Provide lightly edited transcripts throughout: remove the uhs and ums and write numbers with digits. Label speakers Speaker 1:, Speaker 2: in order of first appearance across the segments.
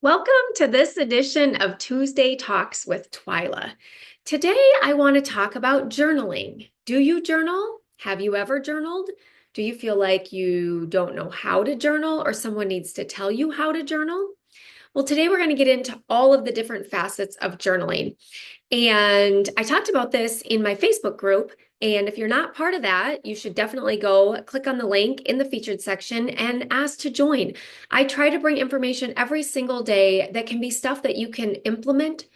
Speaker 1: Welcome to this edition of Tuesday Talks with Twyla. Today, I want to talk about journaling. Do you journal? Have you ever journaled? Do you feel like you don't know how to journal or someone needs to tell you how to journal? Well, today we're going to get into all of the different facets of journaling. And I talked about this in my Facebook group. And if you're not part of that, you should definitely go click on the link in the featured section and ask to join. I try to bring information every single day that can be stuff that you can implement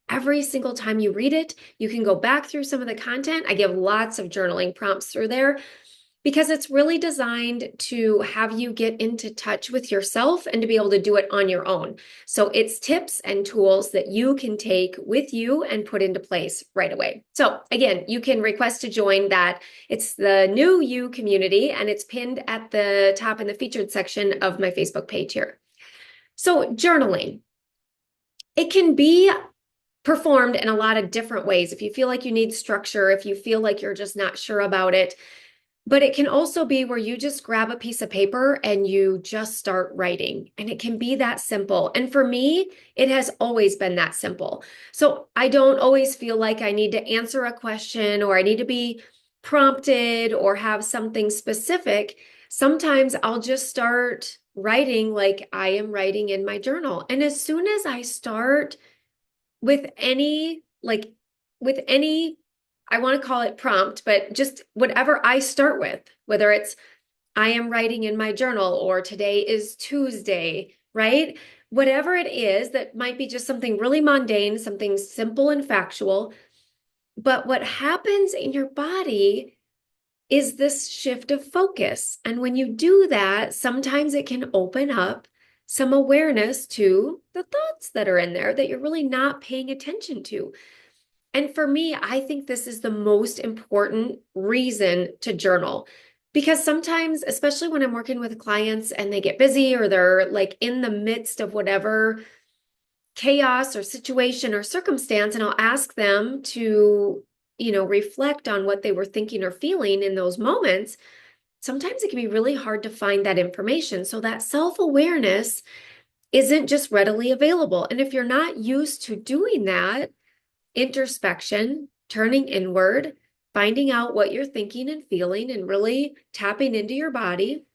Speaker 1: every single time you read it. You can go back through some of the content. I give lots of journaling prompts through there, because it's really designed to have you get into touch with yourself and to be able to do it on your own. So it's tips and tools that you can take with you and put into place right away. So again, you can request to join that. It's the New You community, and it's pinned at the top in the featured section of my Facebook page here. So journaling, it can be performed in a lot of different ways. If you feel like you need structure, if you feel like you're just not sure about it, but it can also be where you just grab a piece of paper and you just start writing. And it can be that simple. And for me, it has always been that simple. So I don't always feel like I need to answer a question or I need to be prompted or have something specific. Sometimes I'll just start writing like I am writing in my journal. And as soon as I start with any, I want to call it prompt, but just whatever I start with, whether it's I am writing in my journal or today is Tuesday, right? Whatever it is, that might be just something really mundane, something simple and factual. But what happens in your body is this shift of focus. And when you do that, sometimes it can open up some awareness to the thoughts that are in there that you're really not paying attention to. And for me, I think this is the most important reason to journal, because sometimes, especially when I'm working with clients and they get busy or they're like in the midst of whatever chaos or situation or circumstance, and I'll ask them to, reflect on what they were thinking or feeling in those moments. Sometimes it can be really hard to find that information. So that self-awareness isn't just readily available. And if you're not used to doing that, introspection, turning inward, finding out what you're thinking and feeling, and really tapping into your body,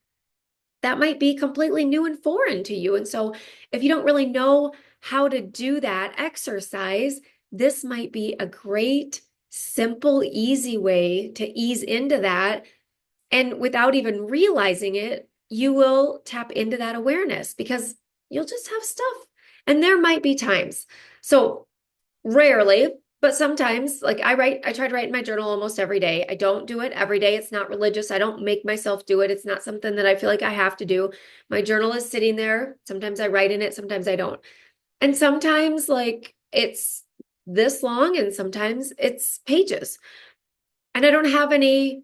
Speaker 1: that might be completely new and foreign to you. And so, if you don't really know how to do that exercise, this might be a great, simple, easy way to ease into that. And without even realizing it, you will tap into that awareness because you'll just have stuff. And there might be times. So, rarely, but sometimes, like I try to write in my journal almost every day. I don't do it every day. It's not religious. I don't make myself do it. It's not something that I feel like I have to do. My journal is sitting there. Sometimes I write in it, sometimes I don't. And sometimes, like, it's this long, and sometimes it's pages. And I don't have any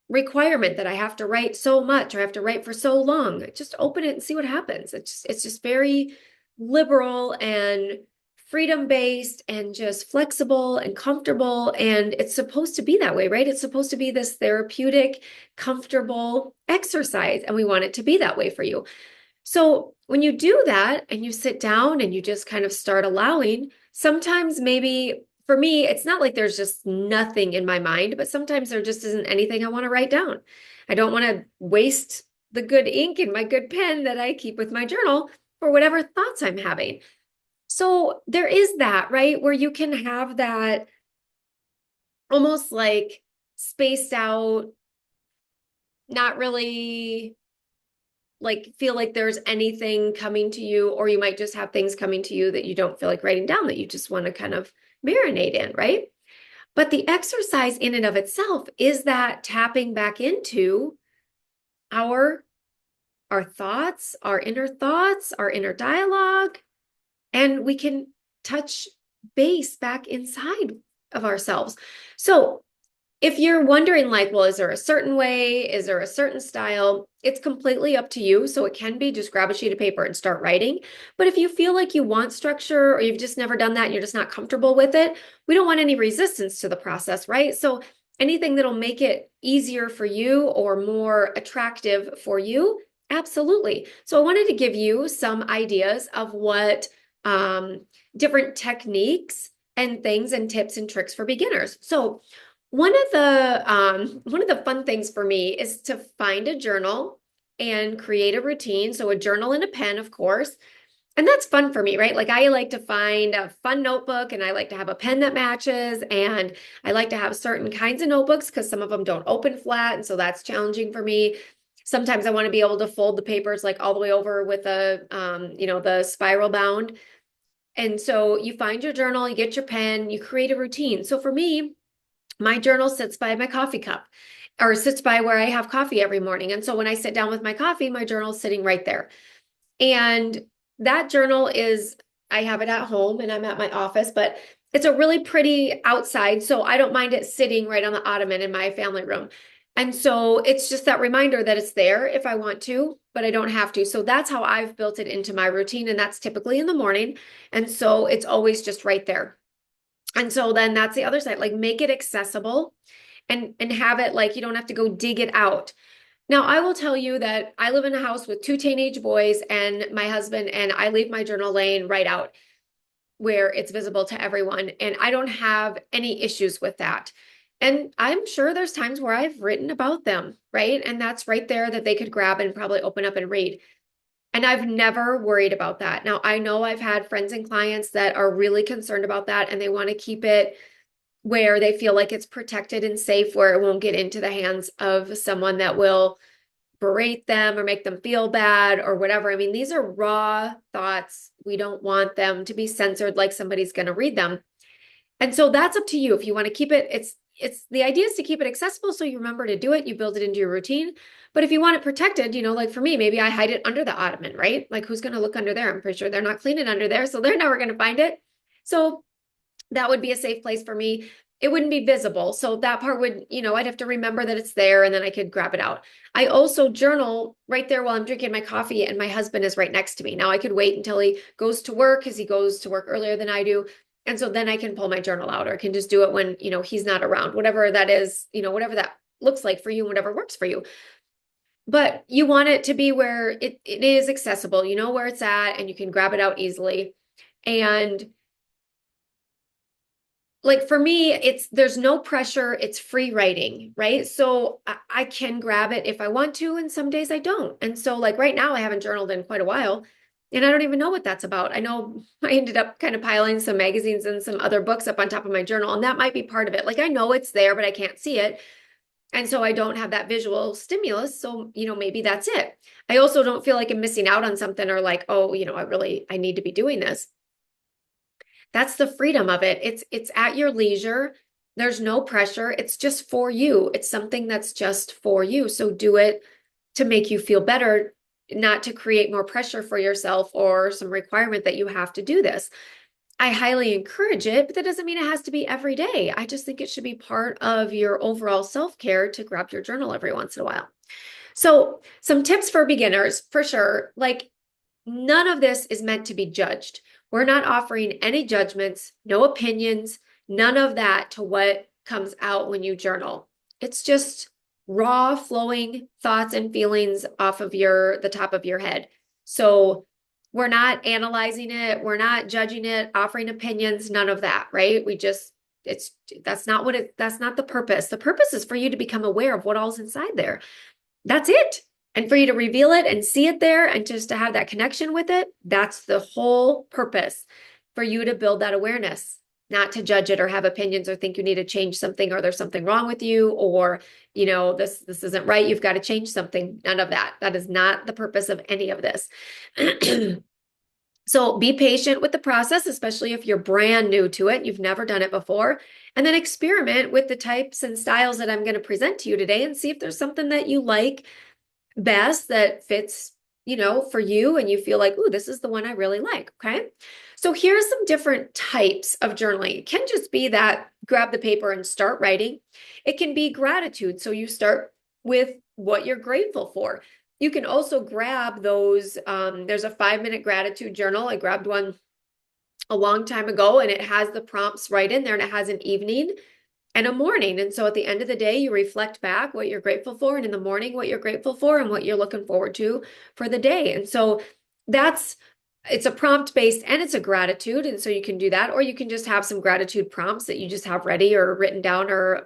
Speaker 1: requirement that I have to write so much or I have to write for so long. Just open it and see what happens. It's just very liberal and freedom-based and just flexible and comfortable. And it's supposed to be that way, right? It's supposed to be this therapeutic, comfortable exercise. And we want it to be that way for you. So when you do that and you sit down and you just kind of start allowing, sometimes maybe for me, it's not like there's just nothing in my mind, but sometimes there just isn't anything I want to write down. I don't want to waste the good ink and my good pen that I keep with my journal for whatever thoughts I'm having. So there is that, right? Where you can have that almost like spaced out, not really like feel like there's anything coming to you, or you might just have things coming to you that you don't feel like writing down, that you just want to kind of marinate in, right? But the exercise in and of itself is that tapping back into our thoughts, our inner dialogue, and we can touch base back inside of ourselves. So if you're wondering, like, well, is there a certain way? Is there a certain style? It's completely up to you. So it can be just grab a sheet of paper and start writing. But if you feel like you want structure or you've just never done that and you're just not comfortable with it, we don't want any resistance to the process, right? So anything that'll make it easier for you or more attractive for you, absolutely. So I wanted to give you some ideas of what um, different techniques and things and tips and tricks for beginners. So one of the fun things for me is to find a journal and create a routine. So a journal and a pen, of course. And that's fun for me, right? Like I like to find a fun notebook and I like to have a pen that matches. And I like to have certain kinds of notebooks because some of them don't open flat. And so that's challenging for me. Sometimes I want to be able to fold the papers like all the way over with the spiral bound. And so you find your journal, you get your pen, you create a routine. So for me, my journal sits by my coffee cup or sits by where I have coffee every morning. And so when I sit down with my coffee, my journal's sitting right there. And that journal is, I have it at home and I'm at my office, but it's a really pretty outside. So I don't mind it sitting right on the ottoman in my family room. And so it's just that reminder that it's there if I want to, but I don't have to. So that's how I've built it into my routine. And that's typically in the morning. And so it's always just right there. And so then that's the other side, like make it accessible and have it like you don't have to go dig it out. Now, I will tell you that I live in a house with two teenage boys and my husband, and I leave my journal laying right out where it's visible to everyone. And I don't have any issues with that. And I'm sure there's times where I've written about them, right? And that's right there that they could grab and probably open up and read. And I've never worried about that. Now, I know I've had friends and clients that are really concerned about that and they want to keep it where they feel like it's protected and safe, where it won't get into the hands of someone that will berate them or make them feel bad or whatever. I mean, these are raw thoughts. We don't want them to be censored like somebody's going to read them. And so that's up to you. If you want to keep it, it's the idea is to keep it accessible so you remember to do it, you build it into your routine. But if you want it protected, like for me, maybe I hide it under the ottoman, right? Like who's going to look under there? I'm pretty sure they're not cleaning under there, so they're never going to find it. So that would be a safe place for me. It wouldn't be visible. So that part would, I'd have to remember that it's there and then I could grab it out. I also journal right there while I'm drinking my coffee and my husband is right next to me. Now I could wait until he goes to work because he goes to work earlier than I do. And so then I can pull my journal out or I can just do it when, he's not around, whatever that is, whatever that looks like for you, whatever works for you. But you want it to be where it is accessible, you know where it's at and you can grab it out easily. And like for me, there's no pressure, it's free writing, right? So I can grab it if I want to, and some days I don't. And so like right now I haven't journaled in quite a while, and I don't even know what that's about. I know I ended up kind of piling some magazines and some other books up on top of my journal, and that might be part of it. Like I know it's there, but I can't see it. And so I don't have that visual stimulus. So, maybe that's it. I also don't feel like I'm missing out on something or like, oh, I need to be doing this. That's the freedom of it. It's at your leisure. There's no pressure. It's just for you. It's something that's just for you. So do it to make you feel better, not to create more pressure for yourself or some requirement that you have to do this. I highly encourage it, but that doesn't mean it has to be every day. I just think it should be part of your overall self-care to grab your journal every once in a while. So, some tips for beginners for sure. Like, none of this is meant to be judged. We're not offering any judgments, no opinions, none of that to what comes out when you journal. It's just raw flowing thoughts and feelings off of the top of your head. So we're not analyzing it, we're not judging it, offering opinions, none of that, right? That's not the purpose. The purpose is for you to become aware of what all's inside there. That's it. And for you to reveal it and see it there and just to have that connection with it, that's the whole purpose, for you to build that awareness, not to judge it or have opinions or think you need to change something or there's something wrong with you or, this isn't right, you've got to change something. None of that. That is not the purpose of any of this. So be patient with the process, especially if you're brand new to it, you've never done it before, and then experiment with the types and styles that I'm going to present to you today and see if there's something that you like best that fits, for you and you feel like, ooh, this is the one I really like. Okay. So here's some different types of journaling. It can just be that grab the paper and start writing. It can be gratitude. So you start with what you're grateful for. You can also grab those. There's a 5-minute gratitude journal. I grabbed one a long time ago and it has the prompts right in there and it has an evening and a morning. And so at the end of the day, you reflect back what you're grateful for, and in the morning, what you're grateful for and what you're looking forward to for the day. And so that's it's a prompt based and it's a gratitude. And so you can do that, or you can just have some gratitude prompts that you just have ready or written down or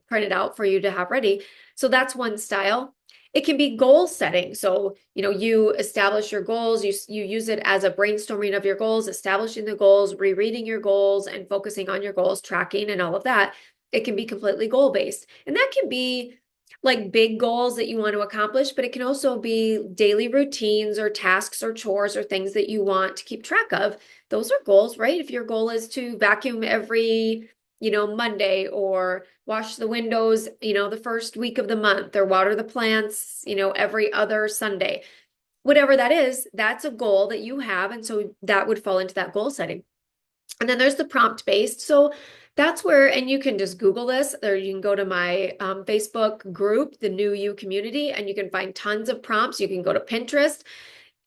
Speaker 1: printed out for you to have ready. So that's one style. It can be goal setting. So, you establish your goals, you use it as a brainstorming of your goals, establishing the goals, rereading your goals, and focusing on your goals, tracking and all of that. It can be completely goal based. And that can be like big goals that you want to accomplish, but it can also be daily routines or tasks or chores or things that you want to keep track of. Those are goals, right? If your goal is to vacuum every, Monday, or wash the windows, the first week of the month, or water the plants, every other Sunday, whatever that is, that's a goal that you have. And so that would fall into that goal setting. And then there's the prompt based. So that's where, and you can just Google this, or you can go to my Facebook group, the New You community, and you can find tons of prompts. You can go to Pinterest.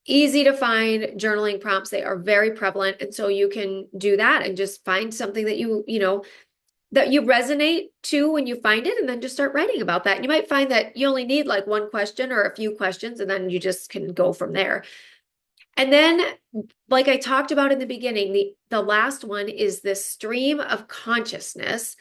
Speaker 1: Easy to find journaling prompts. They are very prevalent. And so you can do that and just find something that that you resonate to when you find it, and then just start writing about that. And you might find that you only need like one question or a few questions, and then you just can go from there. And then, like I talked about in the beginning, the last one is this stream of consciousness,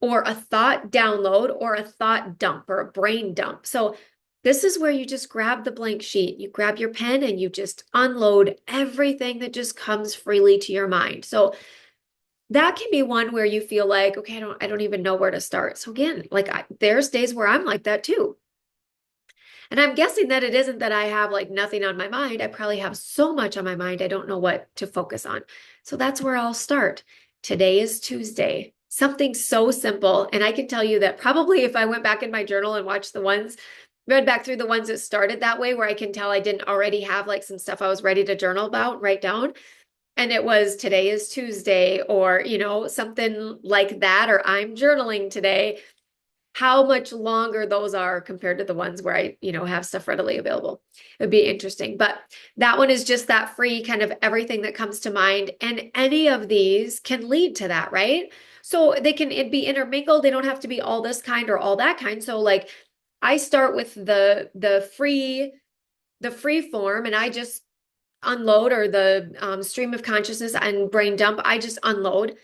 Speaker 1: or a thought download, or a thought dump, or a brain dump. So this is where you just grab the blank sheet, you grab your pen, and you just unload everything that just comes freely to your mind. So that can be one where you feel like, okay, I don't even know where to start. So again, like there's days where I'm like that too. And I'm guessing that it isn't that I have like nothing on my mind. I probably have so much on my mind, I don't know what to focus on. So that's where I'll start. Today is Tuesday. Something so simple. And I can tell you that probably if I went back in my journal and watched read back through the ones that started that way, where I can tell I didn't already have like some stuff I was ready to journal about, write down. And it was today is Tuesday, or, something like that, or I'm journaling today. How much longer those are compared to the ones where I, have stuff readily available. It would be interesting. But that one is just that free kind of everything that comes to mind. And any of these can lead to that, right? So they can be intermingled. They don't have to be all this kind or all that kind. So like I start with the free form, and I just unload, or the stream of consciousness and brain dump, I just unload.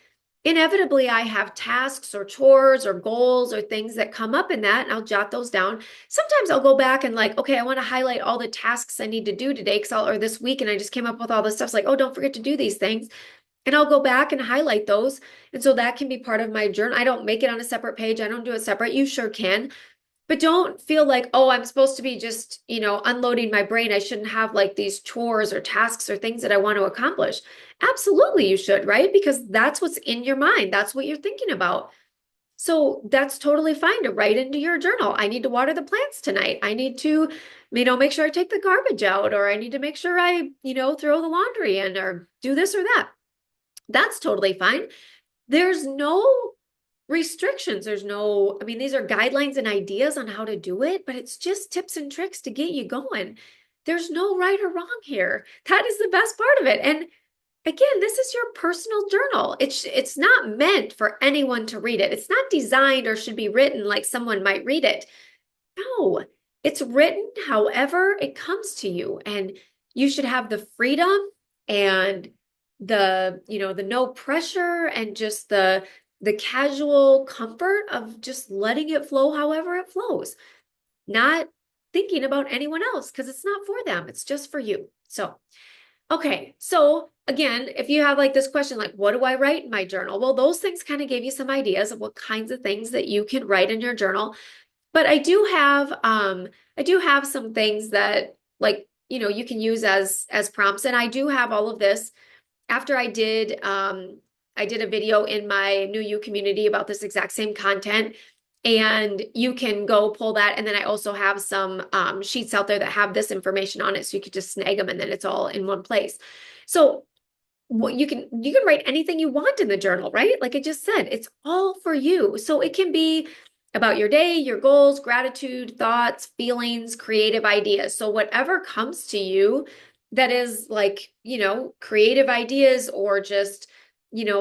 Speaker 1: Inevitably, I have tasks or chores or goals or things that come up in that, and I'll jot those down. Sometimes I'll go back and like, okay, I want to highlight all the tasks I need to do today, or this week, and I just came up with all this stuff. It's like, oh, don't forget to do these things. And I'll go back and highlight those. And so that can be part of my journal. I don't make it on a separate page. I don't do it separate. You sure can. But don't feel like, oh, I'm supposed to be just, unloading my brain. I shouldn't have like these chores or tasks or things that I want to accomplish. Absolutely, you should, right? Because that's what's in your mind. That's what you're thinking about. So that's totally fine to write into your journal. I need to water the plants tonight. I need to, make sure I take the garbage out, or I need to make sure I, throw the laundry in, or do this or that. That's totally fine. There's no restrictions. These are guidelines and ideas on how to do it, but it's just tips and tricks to get you going. There's no right or wrong here. That is the best part of it. And again, this is your personal journal. It's not meant for anyone to read it. It's not designed or should be written like someone might read it. No, it's written however it comes to you, and you should have the freedom and the no pressure, and just the casual comfort of just letting it flow however it flows, not thinking about anyone else, because it's not for them. It's just for you. So, okay. So again, if you have like this question, like, what do I write in my journal? Well, those things kind of gave you some ideas of what kinds of things that you can write in your journal. But I do have some things that like, you can use as prompts. And I do have all of this after I did a video in my New You community about this exact same content, and you can go pull that. And then I also have some sheets out there that have this information on it, so you could just snag them, and then it's all in one place. So what you can write anything you want in the journal, right? Like I just said, it's all for you. So it can be about your day, your goals, gratitude, thoughts, feelings, creative ideas. So whatever comes to you that is like, creative ideas, or just,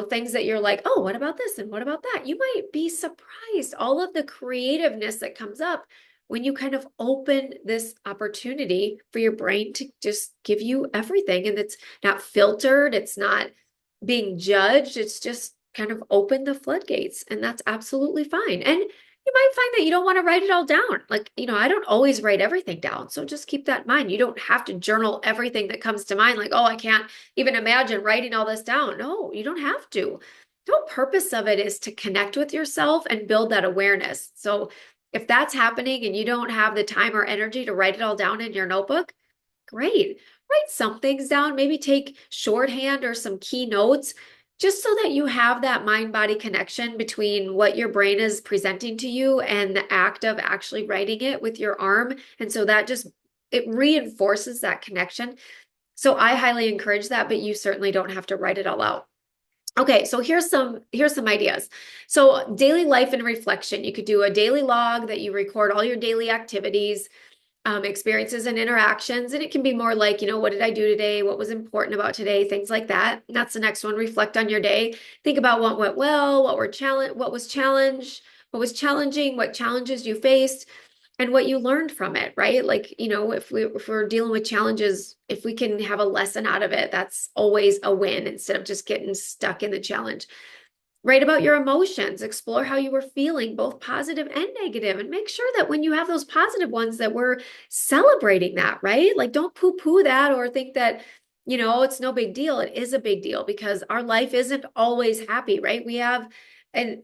Speaker 1: things that you're like, oh, what about this? And what about that? You might be surprised all of the creativeness that comes up when you kind of open this opportunity for your brain to just give you everything. And it's not filtered, it's not being judged, it's just kind of open the floodgates. And that's absolutely fine. And you might find that you don't want to write it all down. Like, I don't always write everything down. So just keep that in mind. You don't have to journal everything that comes to mind. Like, oh, I can't even imagine writing all this down. No, you don't have to. The whole purpose of it is to connect with yourself and build that awareness. So if that's happening and you don't have the time or energy to write it all down in your notebook, great. Write some things down, maybe take shorthand or some key notes, just so that you have that mind-body connection between what your brain is presenting to you and the act of actually writing it with your arm. And so that it reinforces that connection. So I highly encourage that, but you certainly don't have to write it all out. Okay, so here's some ideas. So daily life and reflection. You could do a daily log that you record all your daily activities, experiences and interactions. And it can be more like, what did I do today? What was important about today? Things like that. And that's the next one. Reflect on your day. Think about what went well, what was challenging, what challenges you faced, and what you learned from it, right? Like, if we're dealing with challenges, if we can have a lesson out of it, that's always a win instead of just getting stuck in the challenge. Write about your emotions, explore how you were feeling, both positive and negative, and make sure that when you have those positive ones that we're celebrating that, right? Like, don't poo-poo that or think that, it's no big deal. It is a big deal because our life isn't always happy, right? We have an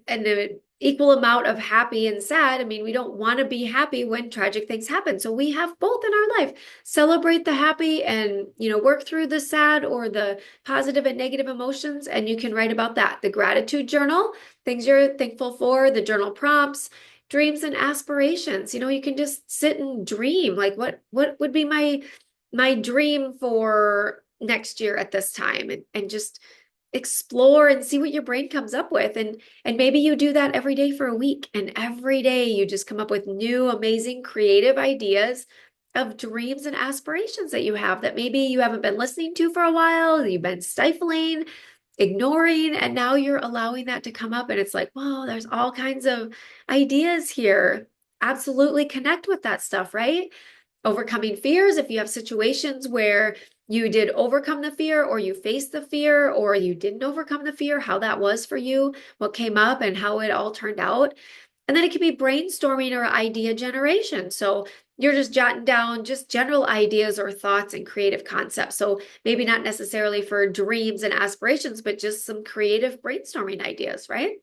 Speaker 1: equal amount of happy and sad. I mean, we don't want to be happy when tragic things happen. So we have both in our life. Celebrate the happy and, work through the sad or the positive and negative emotions. And you can write about that. The gratitude journal, things you're thankful for, the journal prompts, dreams and aspirations. You can just sit and dream. Like, what would be my dream for next year at this time? And just explore and see what your brain comes up with. And maybe you do that every day for a week, and every day you just come up with new, amazing, creative ideas of dreams and aspirations that you have that maybe you haven't been listening to for a while, you've been stifling, ignoring, and now you're allowing that to come up. And it's like, whoa, there's all kinds of ideas here. Absolutely connect with that stuff, right? Overcoming fears. If you have situations where you did overcome the fear, or you faced the fear, or you didn't overcome the fear, how that was for you, what came up, and how it all turned out. And then it can be brainstorming or idea generation. So you're just jotting down just general ideas or thoughts and creative concepts. So maybe not necessarily for dreams and aspirations, but just some creative brainstorming ideas, right?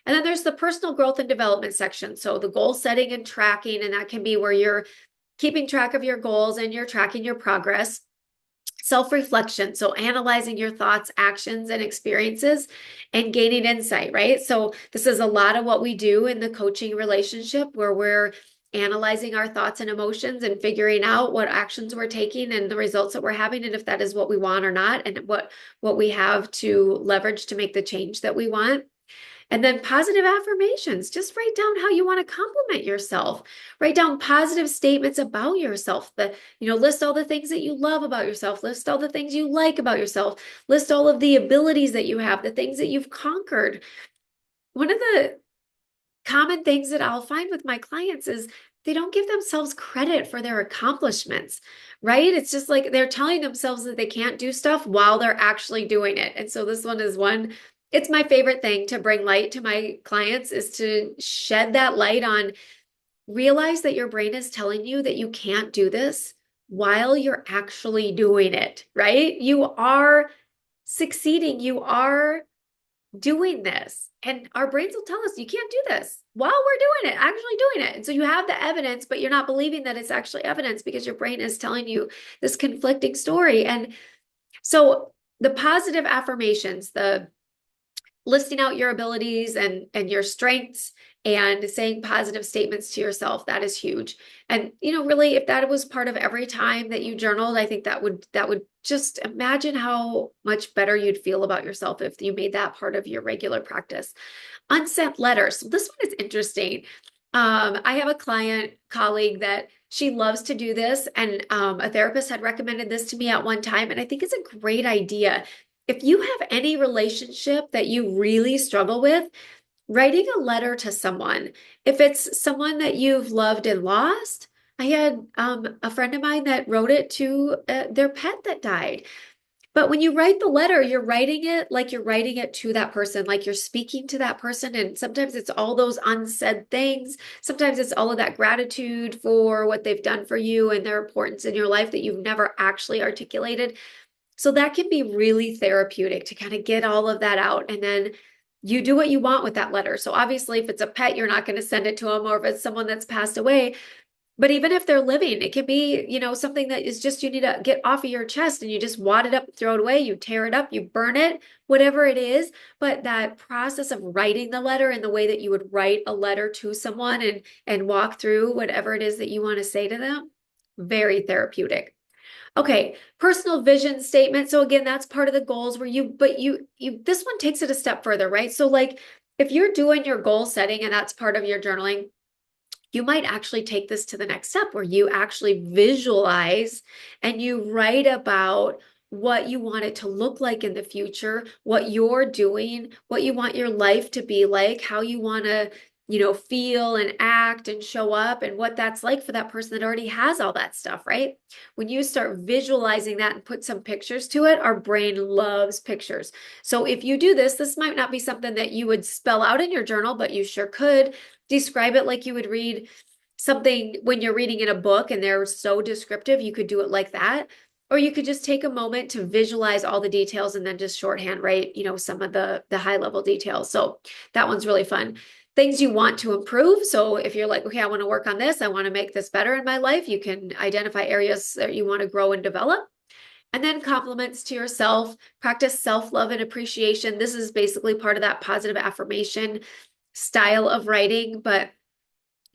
Speaker 1: And then there's the personal growth and development section. So the goal setting and tracking, and that can be where you're keeping track of your goals and you're tracking your progress. Self-reflection, so analyzing your thoughts, actions, and experiences and gaining insight, right? So this is a lot of what we do in the coaching relationship, where we're analyzing our thoughts and emotions and figuring out what actions we're taking and the results that we're having, and if that is what we want or not, and what we have to leverage to make the change that we want. And then positive affirmations, just write down how you want to compliment yourself. Write down positive statements about yourself. List all the things that you love about yourself. List all the things you like about yourself. List all of the abilities that you have, the things that you've conquered. One of the common things that I'll find with my clients is they don't give themselves credit for their accomplishments, right? It's just like they're telling themselves that they can't do stuff while they're actually doing it. And so this one is one. It's my favorite thing to bring light to my clients, is to shed that light on, realize that your brain is telling you that you can't do this while you're actually doing it, right? You are succeeding. You are doing this. And our brains will tell us you can't do this while we're doing it, actually doing it. And so you have the evidence, but you're not believing that it's actually evidence because your brain is telling you this conflicting story. And so the positive affirmations, the listing out your abilities and your strengths and saying positive statements to yourself, that is huge. And really, if that was part of every time that you journaled, I think that would just, imagine how much better you'd feel about yourself if you made that part of your regular practice. Unsent letters. So this one is interesting. I have a colleague that she loves to do this, and a therapist had recommended this to me at one time, and I think it's a great idea. If you have any relationship that you really struggle with, writing a letter to someone, if it's someone that you've loved and lost, I had a friend of mine that wrote it to their pet that died. But when you write the letter, you're writing it like you're writing it to that person, like you're speaking to that person. And sometimes it's all those unsaid things. Sometimes it's all of that gratitude for what they've done for you and their importance in your life that you've never actually articulated. So that can be really therapeutic to kind of get all of that out. And then you do what you want with that letter. So obviously, if it's a pet, you're not going to send it to them, or if it's someone that's passed away. But even if they're living, it can be, something that is just you need to get off of your chest and you just wad it up, throw it away, you tear it up, you burn it, whatever it is. But that process of writing the letter in the way that you would write a letter to someone and walk through whatever it is that you want to say to them, very therapeutic. Okay, personal vision statement. So again, that's part of the goals where this one takes it a step further, right? So like if you're doing your goal setting and that's part of your journaling, you might actually take this to the next step where you actually visualize and you write about what you want it to look like in the future, what you're doing, what you want your life to be like, how you want to, feel and act and show up, and what that's like for that person that already has all that stuff, right? When you start visualizing that and put some pictures to it, our brain loves pictures. So if you do this, this might not be something that you would spell out in your journal, but you sure could describe it like you would read something when you're reading in a book and they're so descriptive, you could do it like that. Or you could just take a moment to visualize all the details and then just shorthand write, some of the high level details. So that one's really fun. Things you want to improve. So if you're like, okay, I want to work on this, I want to make this better in my life, you can identify areas that you want to grow and develop. And then compliments to yourself, practice self-love and appreciation. This is basically part of that positive affirmation style of writing, but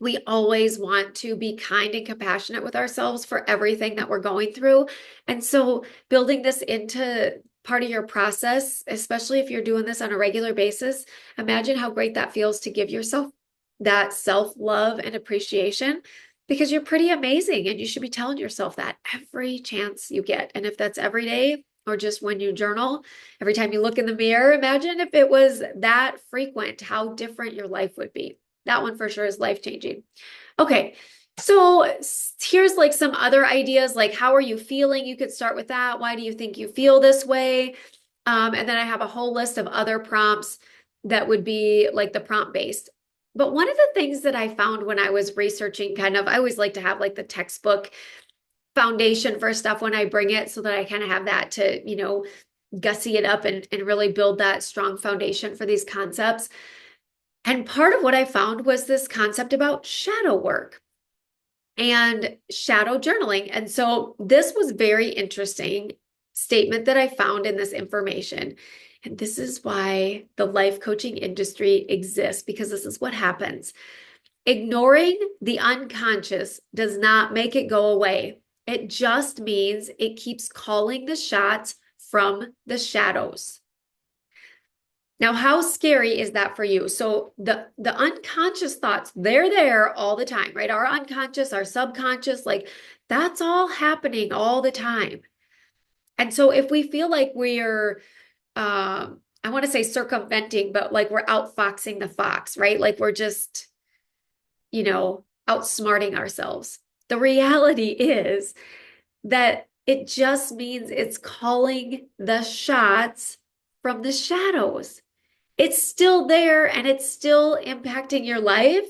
Speaker 1: we always want to be kind and compassionate with ourselves for everything that we're going through. And so building this into part of your process, especially if you're doing this on a regular basis, imagine how great that feels to give yourself that self-love and appreciation, because you're pretty amazing and you should be telling yourself that every chance you get. And if that's every day or just when you journal, every time you look in the mirror, imagine if it was that frequent, how different your life would be. That one for sure is life-changing. Okay, so here's like some other ideas, like how are you feeling? You could start with that. Why do you think you feel this way? And then I have a whole list of other prompts that would be like the prompt-based. But one of the things that I found when I was researching I always like to have like the textbook foundation for stuff when I bring it so that I kind of have that to, gussy it up and really build that strong foundation for these concepts. And part of what I found was this concept about shadow work and shadow journaling. And so this was very interesting statement that I found in this information. And this is why the life coaching industry exists, because this is what happens. Ignoring the unconscious does not make it go away. It just means it keeps calling the shots from the shadows. Now, how scary is that for you? So the unconscious thoughts, they're there all the time, right? Our unconscious, our subconscious, like that's all happening all the time. And so if we feel like we're, I want to say circumventing, but like we're outfoxing the fox, right? Like we're just, outsmarting ourselves. The reality is that it just means it's calling the shots from the shadows. It's still there and it's still impacting your life.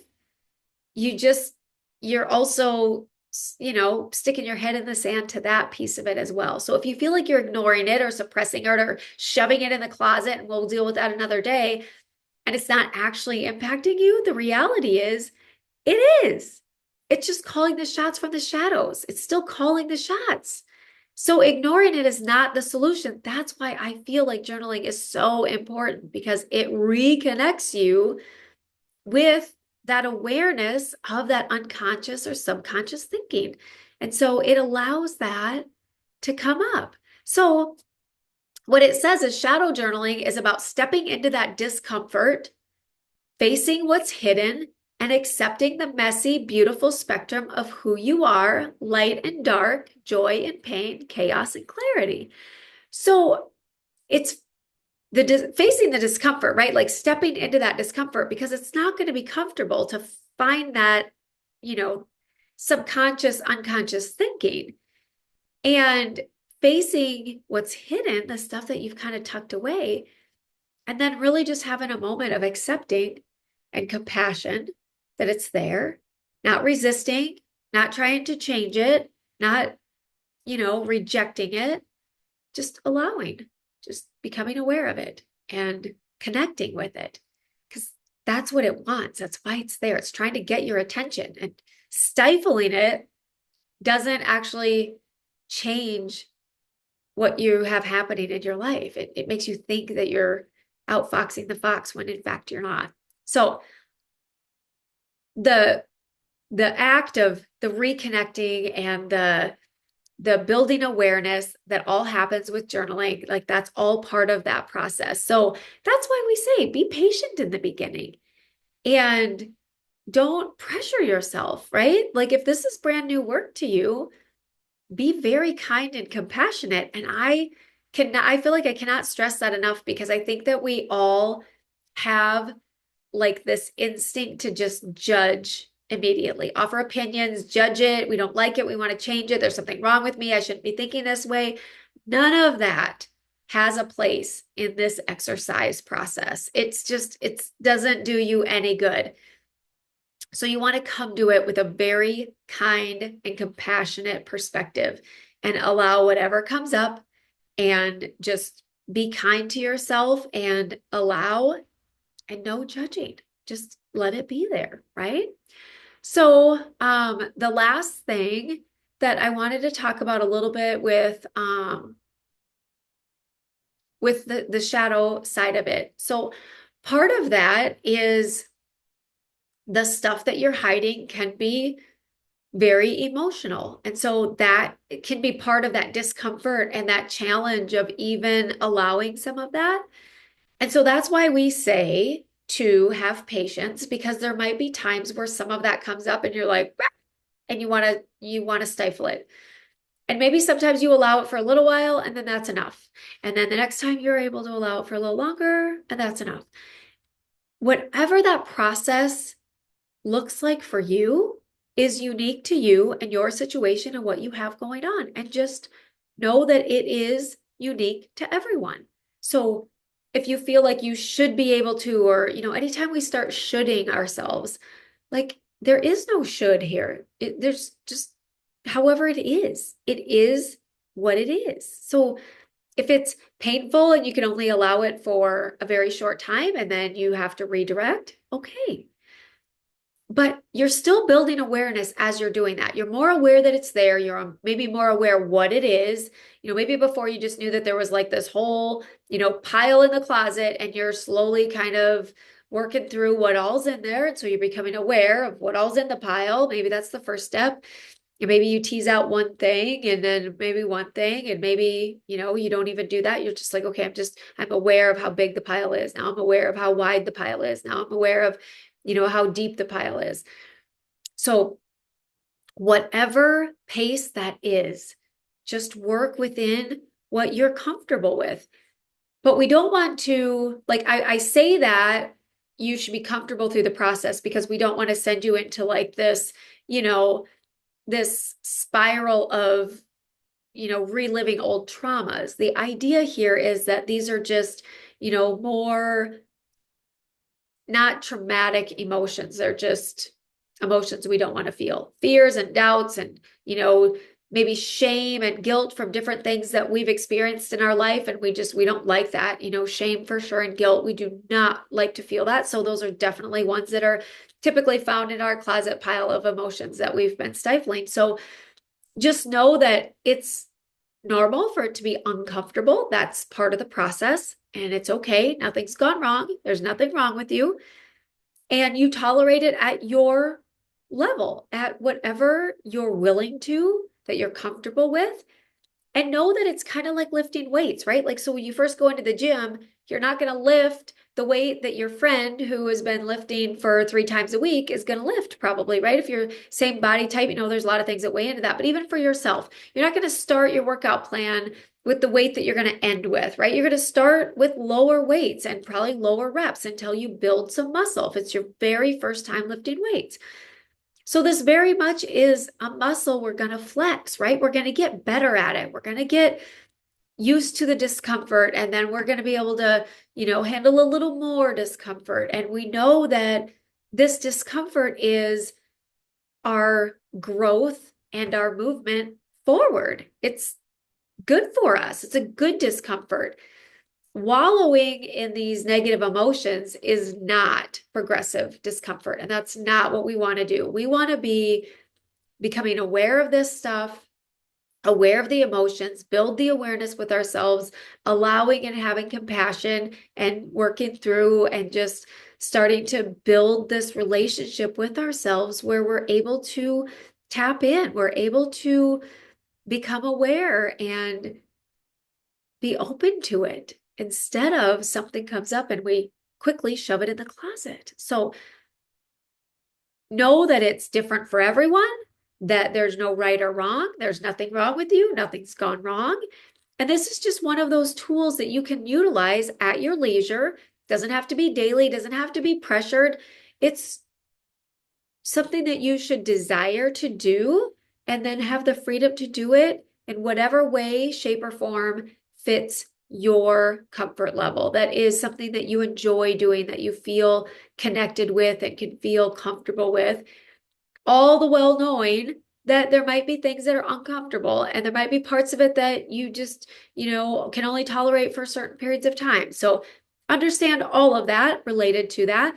Speaker 1: You're also, sticking your head in the sand to that piece of it as well. So if you feel like you're ignoring it or suppressing it or shoving it in the closet and we'll deal with that another day, and it's not actually impacting you, the reality is it is. It's just calling the shots from the shadows. It's still calling the shots. So ignoring it is not the solution. That's why I feel like journaling is so important, because it reconnects you with that awareness of that unconscious or subconscious thinking. And so it allows that to come up. So what it says is shadow journaling is about stepping into that discomfort, facing what's hidden, and accepting the messy, beautiful spectrum of who you are, light and dark, joy and pain, chaos and clarity. So it's facing the discomfort, right? Like stepping into that discomfort because it's not going to be comfortable to find that, you know, subconscious, unconscious thinking and facing what's hidden, the stuff that you've kind of tucked away, and then really just having a moment of accepting and compassion that it's there, not resisting, not trying to change it, not, rejecting it, just allowing, just becoming aware of it and connecting with it. Because that's what it wants. That's why it's there. It's trying to get your attention, and stifling it doesn't actually change what you have happening in your life. It makes you think that you're outfoxing the fox when in fact you're not. So the act of the reconnecting and the building awareness, that all happens with journaling, like that's all part of that process. So that's why we say be patient in the beginning and don't pressure yourself, right? Like if this is brand new work to you, be very kind and compassionate. And I feel like I cannot stress that enough, because I think that we all have like this instinct to just judge immediately, offer opinions, judge it. We don't like it. We want to change it. There's something wrong with me. I shouldn't be thinking this way. None of that has a place in this exercise process. It doesn't do you any good. So you want to come to it with a very kind and compassionate perspective and allow whatever comes up, and just be kind to yourself and allow, and no judging. Just let it be there, right? So the last thing that I wanted to talk about a little bit with the shadow side of it. So part of that is the stuff that you're hiding can be very emotional. And so that can be part of that discomfort and that challenge of even allowing some of that. And so that's why we say to have patience, because there might be times where some of that comes up and you're like, "Bah," and you want to stifle it. And maybe sometimes you allow it for a little while and then that's enough. And then the next time you're able to allow it for a little longer and that's enough. Whatever that process looks like for you is unique to you and your situation and what you have going on. And just know that it is unique to everyone. So if you feel like you should be able to, or, anytime we start shoulding ourselves, like there is no should here. There's just, however it is what it is. So if it's painful and you can only allow it for a very short time and then you have to redirect, okay. But you're still building awareness as you're doing that. You're more aware that it's there. You're maybe more aware what it is. Maybe before you just knew that there was like this whole, pile in the closet, and you're slowly kind of working through what all's in there. And so you're becoming aware of what all's in the pile. Maybe that's the first step. And maybe you tease out one thing and then maybe one thing, and maybe, you don't even do that. You're just like, okay, I'm aware of how big the pile is. Now I'm aware of how wide the pile is. Now I'm aware of how deep the pile is. So whatever pace that is, just work within what you're comfortable with. But we don't want to, like, I say that you should be comfortable through the process, because we don't want to send you into like this, this spiral of, reliving old traumas. The idea here is that these are just, more not traumatic emotions. They're just emotions we don't want to feel. Fears and doubts and, maybe shame and guilt from different things that we've experienced in our life. And we don't like that, shame for sure. And guilt, we do not like to feel that. So those are definitely ones that are typically found in our closet pile of emotions that we've been stifling. So just know that it's normal for it to be uncomfortable. That's part of the process, and it's okay. Nothing's gone wrong. There's nothing wrong with you. And you tolerate it at your level, at whatever you're willing to, that you're comfortable with. And know that it's kind of like lifting weights, right? Like, so when you first go into the gym, you're not going to lift the weight that your friend who has been lifting for 3 times a week is going to lift, probably, right? If you're same body type, there's a lot of things that weigh into that. But even for yourself, you're not going to start your workout plan with the weight that you're going to end with, right? You're going to start with lower weights and probably lower reps until you build some muscle if it's your very first time lifting weights. So this very much is a muscle we're going to flex, right? We're going to get better at it. We're going to get used to the discomfort, and then we're going to be able to, handle a little more discomfort. And we know that this discomfort is our growth and our movement forward. It's good for us. It's a good discomfort. Wallowing in these negative emotions is not progressive discomfort. And that's not what we want to do. We want to be becoming aware of this stuff, aware of the emotions, build the awareness with ourselves, allowing and having compassion and working through and just starting to build this relationship with ourselves where we're able to tap in, we're able to become aware and be open to it instead of something comes up and we quickly shove it in the closet. So know that it's different for everyone, that there's no right or wrong. There's nothing wrong with you. Nothing's gone wrong. And this is just one of those tools that you can utilize at your leisure. Doesn't have to be daily, doesn't have to be pressured. It's something that you should desire to do and then have the freedom to do it in whatever way, shape, or form fits your comfort level. That is something that you enjoy doing, that you feel connected with and can feel comfortable with, all the well knowing that there might be things that are uncomfortable and there might be parts of it that you just, can only tolerate for certain periods of time. So understand all of that related to that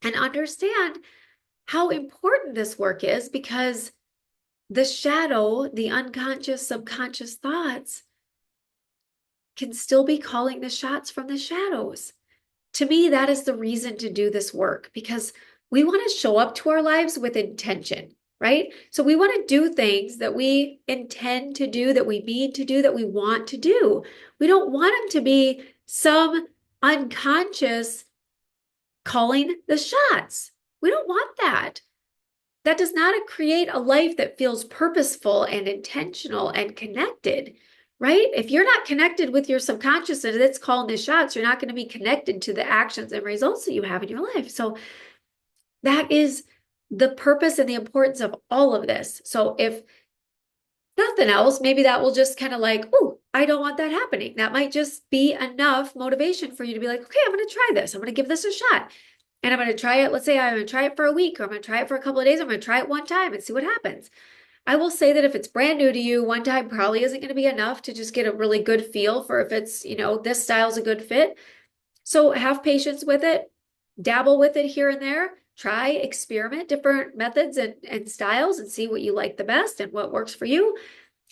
Speaker 1: and understand how important this work is, because the shadow, the unconscious, subconscious thoughts can still be calling the shots from the shadows. To me, that is the reason to do this work, because we want to show up to our lives with intention, right? So we want to do things that we intend to do, that we need to do, that we want to do. We don't want them to be some unconscious calling the shots. We don't want that. That does not create a life that feels purposeful and intentional and connected, right? If you're not connected with your subconscious and it's calling the shots, you're not going to be connected to the actions and results that you have in your life. So that is the purpose and the importance of all of this. So if nothing else, maybe that will just kind of like, oh, I don't want that happening. That might just be enough motivation for you to be like, okay, I'm going to try this. I'm going to give this a shot. And I'm going to try it. Let's say I'm going to try it for a week, or I'm going to try it for a couple of days. I'm going to try it one time and see what happens. I will say that if it's brand new to you, one time probably isn't going to be enough to just get a really good feel for if it's, this style is a good fit. So have patience with it, dabble with it here and there, try, experiment different methods and styles and see what you like the best and what works for you.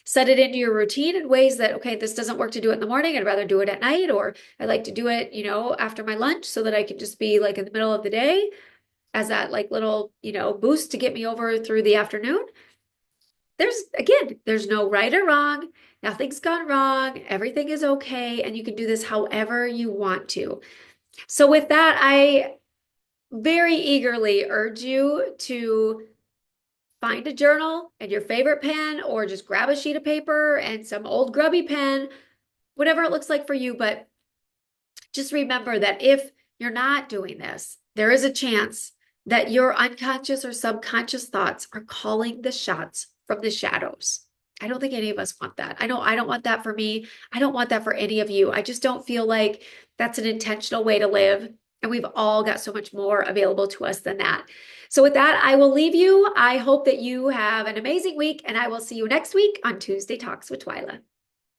Speaker 1: Set it into your routine in ways that, okay, this doesn't work to do it in the morning. I'd rather do it at night, or I like to do it, after my lunch so that I can just be like in the middle of the day as that like little, boost to get me over through the afternoon. There's no right or wrong. Nothing's gone wrong. Everything is okay. And you can do this however you want to. So with that, I very eagerly urge you to find a journal and your favorite pen, or just grab a sheet of paper and some old grubby pen, whatever it looks like for you. But just remember that if you're not doing this, there is a chance that your unconscious or subconscious thoughts are calling the shots from the shadows. I don't think any of us want that. I know I don't want that for me. I don't want that for any of you. I just don't feel like that's an intentional way to live. And we've all got so much more available to us than that. So with that, I will leave you. I hope that you have an amazing week, and I will see you next week on Tuesday Talks with Twyla.